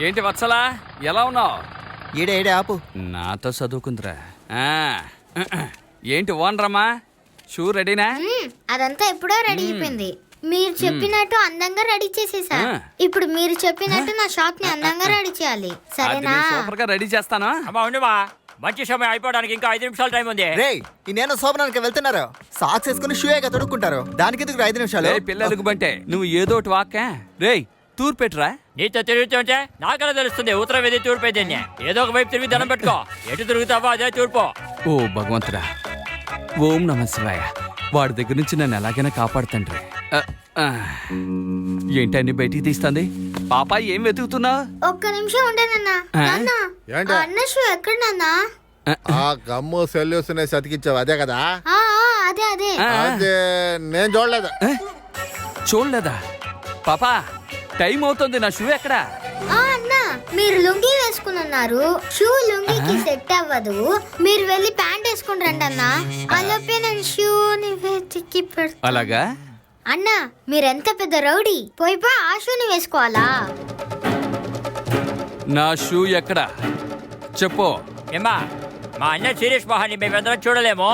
ఏంటి వత్సలా, ఎలా ఉన్నావు? ఏడే ఆపు. నాతో చదువుకుందిరా. ఏంటి ఓనరమ్మా, షూ రెడీనా? అదంతా ఎప్పుడో రెడీ అయిపోయింది. మీరు చెప్పినట్టు అందంగా రెడీ చేసేసా. ఇప్పుడు మీరు చెప్పినట్టు నా షాప్ ని అందంగా రెడీ చేయాలి, సరేనా? సూపర్ గా రెడీ చేస్తాను. మంచి సమయం అయిపోవడానికి ఇంకా 5 నిమిషాలు టైం ఉంది. రేయ్, నేను శోభనానికి వెళ్తున్నారు. సాక్స్ వేసుకుని షూయేగా తొడుక్కుంటారు. దానికి ఎందుకు 5 నిమిషాలు? పిల్లలకు బంటే నువ్వు ఏదో ఒకటి వాక్కా. రేయ్ తూర్పు పెట్టురా. నీతో తిరుగుతుంటే నాకలా తెలుస్తుంది ఉత్తరం ఏది తూర్పు ఏది. ఏదో ఒక వైపు తిరిగి దండం పెట్టుకో. ఎటు తిరుగుతావో అదే తూర్పు. ఓ భగవంతుడా, ఓం నమ శివాయ. వాడి దగ్గర నుంచి నన్ను ఎలాగైనా కాపాడుతండ్రి. ఏంటి అన్ని బయటికి తీస్తుంది? పాప ఏం వెతుకుతున్నా? ఒక్క నిమిషం ఉండేనన్నా. అన్న షూ ఎక్కడ నాన్నా? ఆ గమ్ము సెల్యూషన్ అతికించావు అదే కదా? అదే అదే అదే నేను చూడలేదు. చూడలేదా? పాపా టైం అవుతుంది, నా షూ ఎక్కడా? అన్నా, మీరు లుంగీ వేసుకున్నారు. షూ లుంగీకి సెట్ అవ్వదు. మీరు వెళ్ళి ప్యాంట్ వేసుకుని రండి అన్నా. అలాగే నేను షూని వెతికి పెడతా. అలాగా? అన్నా, మీరెంత పెద్ద రౌడీ, పోయి ఆ షూని వేసుకోవాలా? నా షూ ఎక్కడా చెప్పు. ఏమ్మా, మా అన్న సీరియస్ మహాని మేమందరం చూడలేము.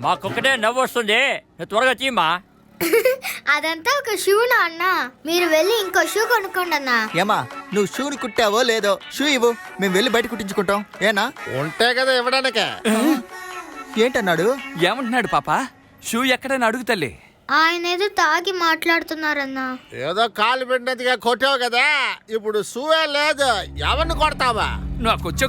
మాకొక్కటే నవ్వు వస్తుంది. నువ్వు త్వరగా తీయమ్మా. అదంతా ఒక షూనా అన్నా? మీరు వెళ్ళి ఇంకో షూ కొనుక్కోండి అన్నా. ఏమా, నువ్వు షూని కుట్టావో లేదో షూ ఇవ్వు, మేము వెళ్ళి బయట కుట్టించుకుంటాం. ఏనా? ఉంటే కదా ఇవ్వడానికే. ఏంటన్నాడు? ఏమంటున్నాడు పాప? షూ ఎక్కడని అడుగు తల్లి. ఆయన ఏదో తాగి మాట్లాడుతున్నారన్నా. ఏదో కాలు పెట్టినట్టుగా కొట్టావు కదా, ఇప్పుడు షూవే లేదు, ఎవరిని కొడతావా? నాకొచ్చే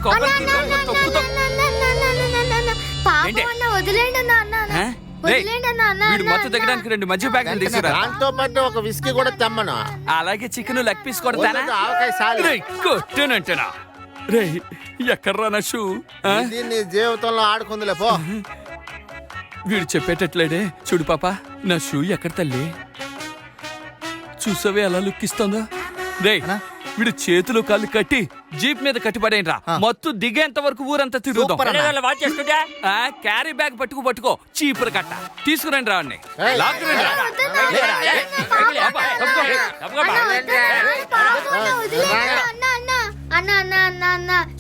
వదిలేండి మొత్తం దగ్గడానికి 2 మధ్య బ్యాగులు తీసుకురా. దాంతో పాటు ఒక విస్కీ కూడా తెమ్మను. అలాగే చికెన్ లెగ్ పీస్ కొడతానా? కొట్టేనంటేనా? రే ఎక్కడ్రా నా షూ? ఇది నీ జీవితంలో ఆడుకుందిలే పో. వీడు చెప్పేటట్లేడే. చూడు పాప, నా షూ ఎక్కడ తల్లి? చూసావే ఎలా లుక్కిస్తుందో. రే వీడు చేతులు కాళ్ళు కట్టి జీప్ మీద కట్టిపడేయండిరా. మొత్తం దిగేంత వరకు ఊరంతా తిరుగుదాం. క్యారీ బ్యాగ్ పట్టుకో చీపురు కట్ట తీసుకురండి రా.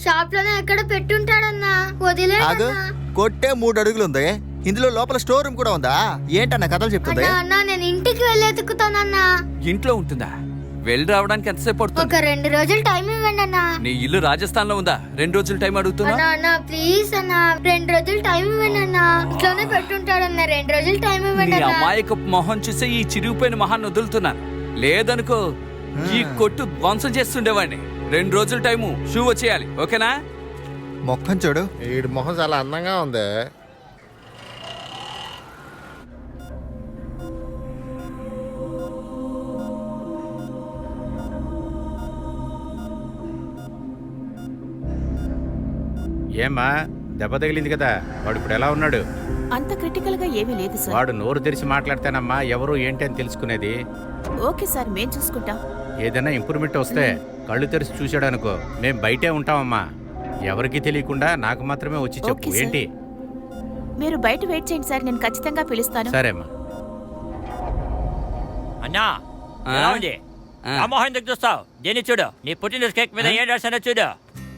షాప్ లోనే ఎక్కడ పెట్టుంటాడన్నా, వదిలే. కొట్టే 3 అడుగులు ఉంది. ఇందులో లోపల స్టోర్ రూమ్ కూడా ఉందా? ఏంటన్నా కథలు చెప్తుంది? అన్నా, నేను ఇంటికి వెళ్ళి ఎతుకుతానన్నా. ఇంట్లో ఉంటుందా? వెళ్ళి రావడానికి ఎంతసేపు పడుతుంది? ఒక 2 రోజులు టైం ఇవ్వండి అన్నా. నీ ఇల్లు రాజస్థాన్ లో ఉందా? 2 రోజులు టైం అడుగుతున్నా? అన్నా ప్లీజ్ అన్నా, 2 రోజులు టైం ఇవ్వండి అన్నా. ఇంట్లోనే పెట్టుంటాడన్నా, 2 రోజులు టైం ఇవ్వండి. అమ్మాయికి మొహం చూసే ఈ చిరిగిపోయిన మొహాన్ని వదులుతున్నాను. లేదనుకో ఈ కొట్టు ధ్వంసం చేస్తుండేవాడిని. 2 రోజులు టైము, షూ వచ్చేయాలి. ఓకేనా? మొఖం చూడు, వీడి మొహం చాలా అందంగా ఉంది. ఏమ్మా, దెబ్బ తగిలింది కదా, వాడు ఇప్పుడు ఎలా ఉన్నాడు? అంత క్రిటికల్ గా ఏమీ లేదు సార్. వాడు నోరు తెరిచి మాట్లాడితేనమ్మా ఎవరు ఏంటి అని తెలుసుకునేది. ఓకే సార్, మేం చూసుకుంటాం. ఏదైనా ఇంప్రూవ్మెంట్ వస్తే కళ్ళు తెరిచి చూసాడు అనుకో, మేం బయటే ఉంటామమ్మా. ఎవరికి తెలియకుండా నాకు మాత్రమే వచ్చి చెప్పు. ఏంటి? మీరు బయట వెయిట్ చేయండి సార్, నేను ఖచ్చితంగా పిలుస్తాను. సరేమ్మా. అన్నా, ఎందుకు చూస్తావు? దీన్ని చూడు, నీ పుట్టినరోజు కేక్ మీద ఏం రాశానో చూడు.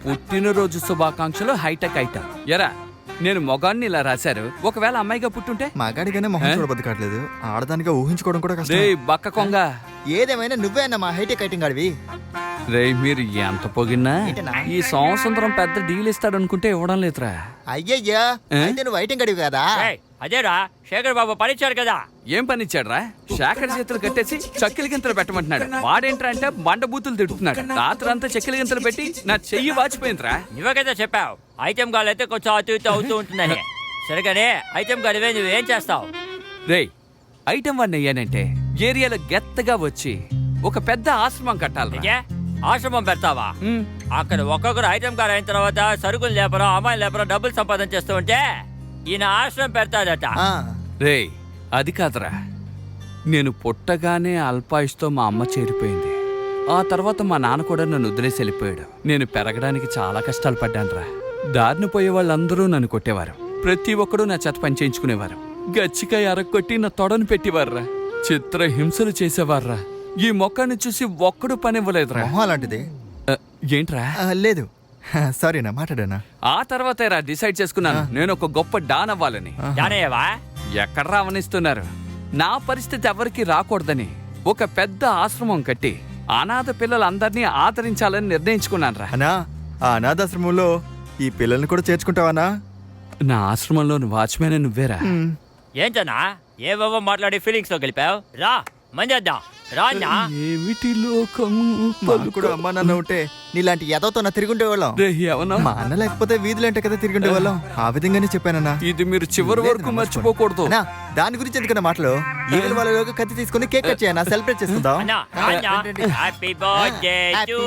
పుట్టినరోజు శుభాకాంక్షలు హైటెక్ ఐటమ్. ఎరా నేను మొగాన్ని ఇలా రాశారు. ఒకవేళ అమ్మాయిగా పుట్టుంటే? మగాడిగానే మొహం చూడబద్దు కావట్లేదు, ఆడదానిగా ఊహించుకోవడం కూడా కష్టం. బక్క కొంగ. ఏదేమైనా నువ్వే అన్న మా హైటెక్ ఐటమ్ గాడివి. రే మీరు ఎంత పొగిన్నా ఈ సంవత్సరం పెద్ద డీల్ ఇస్తాడు అనుకుంటే ఇవ్వడం లేదురా. అయ్యయ్యా, అయితే నువ్వు ఐటమ్ గడివి కదా? అదేరా శేఖర్ బాబు పనిచ్చాడు కదా. ఏం పనిచ్చాడు రా? శేఖర్ చేతులు కట్టేసి చక్కెల గింతలు పెట్టమంటున్నాడు. వాడేంట్రా అంటే బండబూతులు తిడుతున్నాడు. రాత్రంతా చక్కెల గింతలు పెట్టి నా చెయ్యి వాచిపోయిందిరా. నువ్వే కదా చెప్పావు ఐటమ్ గాలు అయితే కొంచెం అటు ఇటు అవుతూ ఉంటుందని. సరిగానే ఐటమ్ గాలివే నువ్వేం చేస్తావు? రే ఐటమ్ వన్ అయ్యానంటే ఏరియాలో గెత్తగా వచ్చి ఒక పెద్ద ఆశ్రమం కట్టాలి. ఆశ్రమం పెడతావా? అక్కడ ఒక్కొక్కరు ఐటమ్ గారు అయిన తర్వాత సరుకులు లేపరం, అమ్మాయిలు లేపరం, డబ్బులు సంపాదన చేస్తూ ఉంటే ఈయన ఆశ్రమం పెడతాడట. రే అది కాదురా, నేను పుట్టగానే అల్పాయుష్తో మా అమ్మ చేరిపోయింది. ఆ తర్వాత మా నాన్న కూడా నన్ను వదిలేసి వెళ్ళిపోయాడు. నేను పెరగడానికి చాలా కష్టాలు పడ్డానురా. దారిన పోయే వాళ్ళందరూ నన్ను కొట్టేవారు. ప్రతి ఒక్కడూ నా చేత పని చేయించుకునేవారు. గచ్చికాయ అరక్కొట్టి నా తొడను పెట్టేవారురా. చిత్ర హింసలు చేసేవారురా. ఈ మొక్కని చూసి ఒక్కడు పనివ్వలేదురా. అలాంటిది ఏంట్రా? లేదు సారీనా మాట్లాడానా? ఆ తర్వాతేరా డిసైడ్ చేసుకున్నాను నేను ఒక గొప్ప డాన్ అవ్వాలని. జానయ్యవా ఎక్కడ రావనిస్తున్నారు? నా పరిస్థితి ఎవరికి రాకూడదని ఒక పెద్ద ఆశ్రమం కట్టి అనాథ పిల్లలందరినీ ఆదరించాలని నిర్ణయించుకున్నాను రా. అన్నా ఆ అనాథాశ్రమంలో ఈ పిల్లల్ని కూడా చేర్చుకుంటావనా? నా ఆశ్రమంలో వాచ్మెన్ నువ్వేరా? ఏంటన్నా ఏవేవో మాట్లాడి ఫీలింగ్స్ లో గెలిపావు. రా మందేద్దాం రా అన్నా. ఏమిటి లోకం మాకు కూడా అమ్మా నాన్న ఉంటే నీలాంటి ఎదవతో నా తిరుగుండేవాళ్ళం. మా అన్న లేకపోతే వీధులంటే కదా తిరుగుండేవాళ్ళం. ఆ విధంగానే చెప్పానన్నా. ఇది మీరు చివరి వరకు మర్చిపోకూడదు. అన్నా, దాని గురించి ఎందుకన్నా మాటలు? ఈగల వాళ్ళలోకి కత్తి తీసుకుని కేక్ కట్ చేయనా? సెలబ్రేట్ చేసుకుందాం. అన్నా అన్నా happy birthday to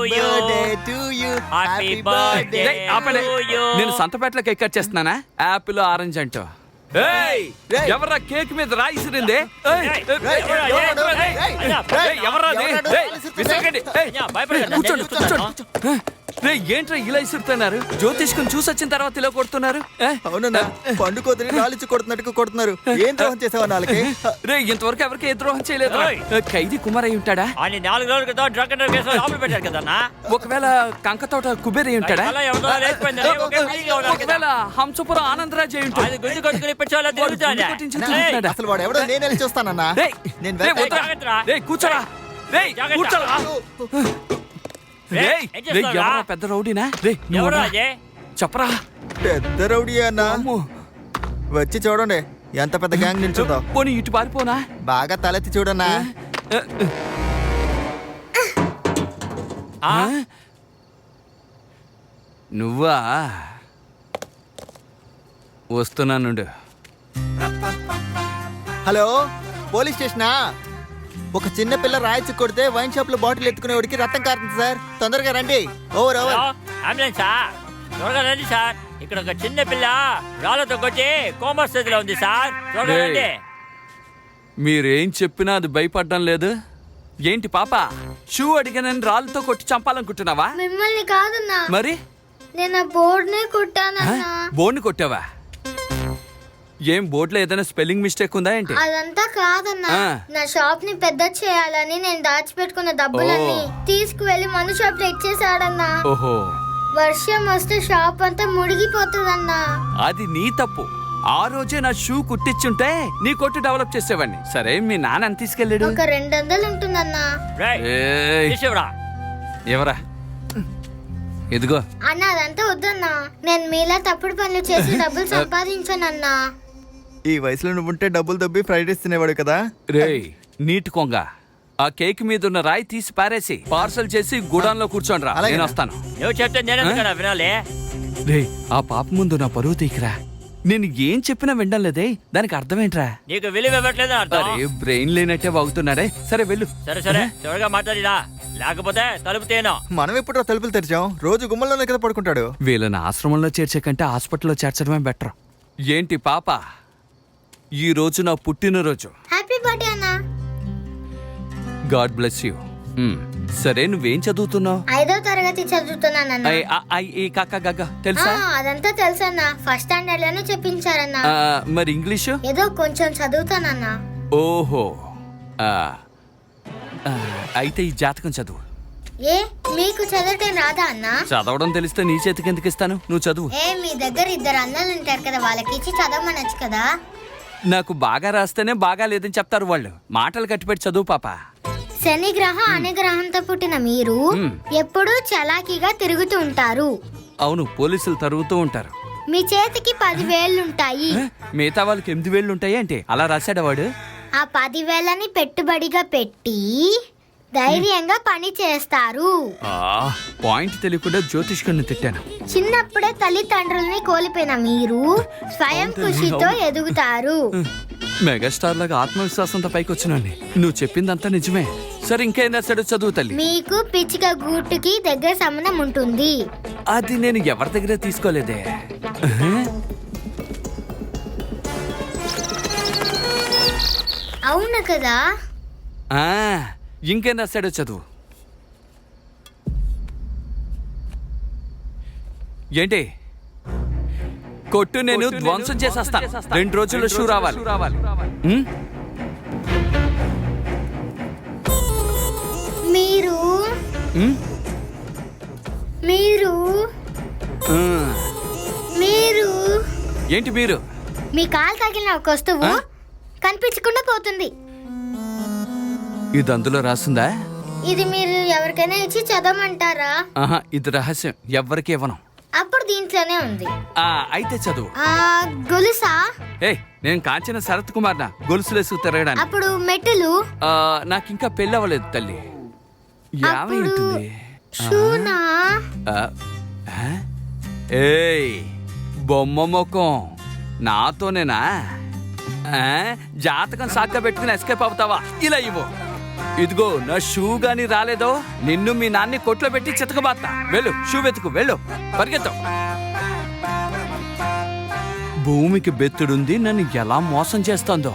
you happy birthday ఏయ్, ఆపండి. To you. నేను సంతపేటలో కేక్ కట్ చేస్తున్నానా? యాపిల్ ఆరెంజ్ అంటూ. ఏయ్, ఎవర్రా కేక్ మీద రాయిసిరిందే? ఏయ్, ఎవర్రా అది? ఏయ్, విసరకండి. ఏయ్, అన్నా, భయపడకండి. కూర్చోండి, నేను చూస్తున్నాను. కూర్చోండి. రేయ్, ఏంట్రా ఇలా ఇసురుతున్నారు? జ్యోతిష్కుని చూసి వచ్చిన తర్వాత ఇలా కొడుతున్నారు. అవునన్నా, పండు కోతిని రాలిచ్చి కొడుతున్నట్టు కొడుతున్నారు. ఏం ద్రోహం చేసావా నాళ్ళకి? రే, ఇంతవరకు ఎవరికి ఏ ద్రోహం చేయలేదు. ఏయ్. ఖైదీ కుమార్ అయి ఉంటాడా? అని 4 రోజుల క్రితం డ్రగ్ అండ్ కేసులో లోపల పెట్టారు కదన్నా. ఒకవేళ కంకతోట కుబేర్ అయి ఉంటాడా? అలా ఎవరితో లేచిపోయిందని ఒకే feeling గా ఉన్నారు కదా. ఒకవేళ హంసపురం ఆనందరాజ్ అయి ఉంటాడు. అది గుంజు కొట్టుకుని పిచ్చోళ్ళ తిరుగుతాడా? కొట్టించి తిరుగుతున్నాడా? అసలు వాడు ఎవడో నేను వెళ్ళి చూస్తానన్నా. రేయ్, నేను రేయ్, వెళ్తా. వద్దురా. జాగ్రత్తరా. రేయ్, కూర్చోరా. రేయ్, జాగ్రత్త. కూర్చోరా. రేయ్, ఏం రేయ్, చేస్తున్నావురా? ఎవరా పెద్ద రౌడీనా? రేయ్, నువ్వు ఎవరు రా. అదే? చెప్పరా. పెద్ద రౌడీ అన్నా. అమ్మో. వచ్చి చూడండి ఎంత పెద్ద గ్యాంగ్ నిల్చుందో. పోనీ ఇటు పారిపోనా? బాగా తలెత్తి చూడన్నా. ఆ? నువ్వా? వస్తున్నానుండు. హలో, పోలీస్ స్టేషనా? ఒక చిన్న పిల్ల రాయిచి కొడితే వైన్ షాప్ లో బాటిల్ ఎత్తుకునేవాడికి రక్తం కారుతుంది సార్. తొందరగా రండి. Over over. హలో, అంబులెన్సా? త్వరగా రండి సార్. ఇక్కడ ఒక చిన్న పిల్ల రాళ్ళతో కొట్టి కోమా స్థితిలో ఉంది సార్. త్వరగా రేయ్. రండి. మీరేం చెప్పినా అది భయపడడం లేదు. ఏంటి పాప, షూ అడిగానని రాళ్ళతో కొట్టి చంపాలనుకుంటున్నావా? మిమ్మల్ని కాదన్నా, మరి నేను ఆ బోర్డునే కుట్టానన్నా. బోర్డుని కొట్టావా? ఏం బోర్డులో ఏదైనా స్పెల్లింగ్ మిస్టేక్ ఉందా ఏంటి? అదంతా కాదన్నా, ఆ. నా షాప్ ని పెద్ద చేయాలని నేను దాచిపెట్టుకున్న డబ్బులన్నీ తీసుకువెళ్లి మన షాప్ లో ఇచ్చేసాడన్నా. ఓహో, వర్షం వస్తే షాప్ అంతా మునిగిపోతుందన్నా. అది నీ తప్పు. ఆ రోజే నా షూ కుట్టించుంటే నీ కొట్టు డెవలప్ చేసేవాడిని. సరే, మీ నాన్న ఎంత తీసుకెళ్ళాడు? ఒక 200 ఉంటుందన్నా. రేయ్, ఏయ్, తీసివ్వరా. ఎవరా? ఇదిగో. అన్న అదంతా వద్దన్నా, నేను మీలా తప్పుడు పనులు చేసి డబ్బులు సంపాదించానన్నా. ఈ వయసులో నువ్వుంటే డబ్బులు దబ్బి ఫ్రైడ్ రైస్ తినేవాడు కదా. రేయ్, నీటి కొంగ, ఆ కేక్ మీద ఉన్న రాయి తీసి పారేసి పార్సల్ చేసి గుడాన్లో కూర్చోండి రా. అలాగే. నేను వస్తాను. నువ్వు చెప్తే నేను ఎందుకన్నా వినాలి? రేయ్, ఆ పాప ముందు నా పరువు తీకిరా. నేను ఏం చెప్పినా వినడం లేదే. దానికి అర్థమేంట్రా? నీకు విలువ ఇవ్వట్లేదు అర్థం. అరే, బ్రెయిన్ లేనట్టే వాగుతున్నాడే. సరే వెళ్ళు. సరే సరే, త్వరగా మాట్లాడిరా, లేకపోతే తలుపు తేను. మనం ఎప్పుడు తలుపులు తెరిచాం? రోజు గుమ్మల్లోనే కదా పడుకుంటాడు. వీళ్ళని ఆశ్రమంలో చేర్చే కంటే హాస్పిటల్లో చేర్చడమే బెటర్. ఏంటి పాప, ఈ రోజు నా పుట్టినరోజు. హ్యాపీ బర్త్డే అన్నా. God bless you. సరే, నువ్వేం చదువుతున్నావు? 5వ తరగతి చదువుతున్నానన్నా. ఈ కాక గగ్గ తెలుసా? అదంతా తెలుసన్నా, ఫస్ట్ స్టాండర్డ్ లోనే చెప్పించారన్నా. మరి ఇంగ్లీషు? ఏదో కొంచెం చదువుతానన్నా. ఓహో, ఆ, అయితే ఈ జాతకం చదువు. ఏ మీకు చదవటం రాదా అన్నా? చదవడం తెలిస్తే నీ చేతికి ఎందుకు ఇస్తాను? నువ్వు చదువు. ఏ మీ దగ్గర 2 అన్నలు ఉంటారు కదా, వాళ్ళకి ఇచ్చి చదవమనొచ్చు కదా. నాకు బాగా రాస్తేనే బాగా లేదని చెప్తారు వాళ్ళు. మాటలు కట్టిపెట్టి చదువు పాప. శని గ్రహం అనే గ్రహంతో పుట్టిన మీరు ఎప్పుడూ చలాకీగా తిరుగుతూ ఉంటారు. అవును, పోలీసులు తరుగుతూ ఉంటారు. మీ చేతికి 10 వేళ్లుంటాయి. మిగతా వాళ్ళకి 8 వేళ్ళు ఉంటాయి ఏంటి? అలా రాశాడా వాడు? ఆ 10 వేలని పెట్టుబడిగా పెట్టి ధైర్యంగా పని చేస్తారు. పాయింట్ తెలియకుండా జ్యోతిష్కుడిని తిట్టాను. చిన్నప్పుడే తల్లిదండ్రుల్ని కోల్పోయిన మీరు స్వయం కృషితో ఎదుగుతారు. మెగాస్టార్ లాగా ఆత్మవిశ్వాసంతో పైకి వచ్చినాన్ని. నువ్వు చెప్పిందంతా నిజమే. సరే, ఇంకేం రాశాడు? చదువు తల్లి. మీకు పిచ్చిక గూటుకి దగ్గర సంబంధం ఉంటుంది. అది నేను ఎవరి దగ్గర తీసుకోలేదే. అవును కదా. ఇంకేం రాశాడో చదువు. ఏంటి? కొట్టు నేను ధ్వంసం చేసేస్తాను. 2 రోజుల్లో షూ రావాలి. మీరు మీరు ఆ, మీరు ఏంటి మీరు? మీ కాలు తగిలిన ఒక వస్తువు ఆ? కనిపించకుండా పోతుంది. ఇది అందులో రాస్తుందా? ఇది మీరు ఎవరికైనా ఇచ్చి చదవమంటారా? ఆహా, ఇది రహస్యం, ఎవ్వరికి ఇవ్వను. అప్పుడు దీంట్లోనే ఉంది. అయితే చదువు. గొలుసా? ఏయ్, నేను కాంచిన శరత్ కుమార్నా గొలుసులేసుకు తిరగడానికి. అప్పుడు మెట్టులు? నాకు ఇంకా పెళ్ళి అవ్వలేదు తల్లి. అప్పుడు ఏమైంటుంది? షూనా? ఏయ్, బొమ్మ ముఖం నాతోనేనా? జాతకం సాక్క పెట్టుకుని ఎస్కేప్ అవుతావా? ఇలా ఇవ్వు. ఇదిగో నా షూ గాని రాలేదో నిన్ను మీ నాన్ని కొట్లో పెట్టి చితకబాత్తా. వెళ్ళు, షూ వెతుకు, వెళ్ళు, పరిగెత్తావు. భూమికి బెత్తుడుంది, నన్ను ఎలా మోసం చేస్తోందో.